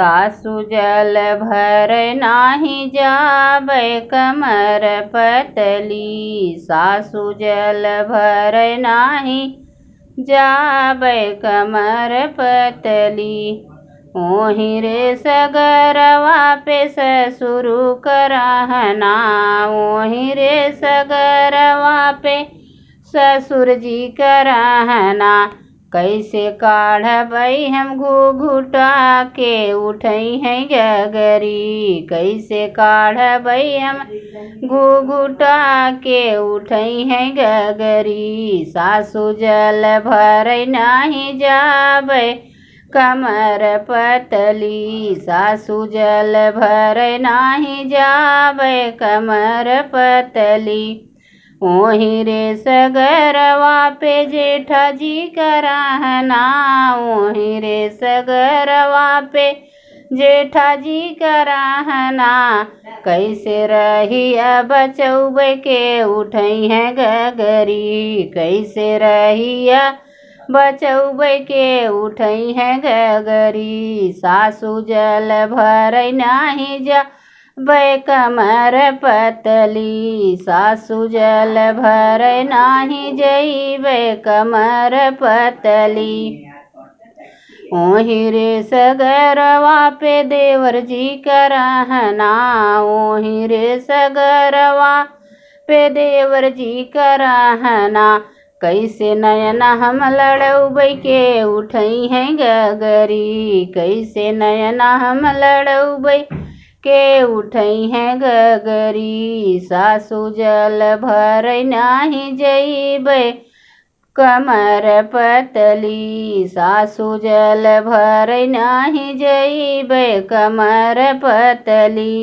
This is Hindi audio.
सासु जल भर नाही जाबै कमर पतली। सासु जल भर नाही जाबै कमर पतली। ओहि रे सगरवा पे ससुर करहना। ओहि रे सगरवा पे ससुर जी करहना। कैसे काढ़बै हम घुघुटा के उठई है गगरी। कैसे काढ़बै हम घुघुटा के उठई है गगरी। सासु जल भर नाही जाबै कमर पतली। सासु जल भर नाही जाबै कमर पतली। ओहि रे सगरवा पे जेठा जी करहना। ओहि रे सगरवा पे जेठा जी करहना। कैसे रहिया बचौबै के उठई है गगरी। कैसे रहिया बचौबै के उठई है गगरी। सासु जल भर नाही जाबै कमर पतली। सासु जल भर नाही जइबै कमर पतली। ओहि रे सगरवा पे देवर जी करहना। ओहि रे सगरवा पे देवर जी करहना। कैसे नयन हम लड़ौबै के उठई है गगरी। कैसे नयन हम लड़ौबै के उठई है गगरी। सासु जल भर नाही जइबै कमर पतली। सासु जल भर नाही जइबै कमर पतली।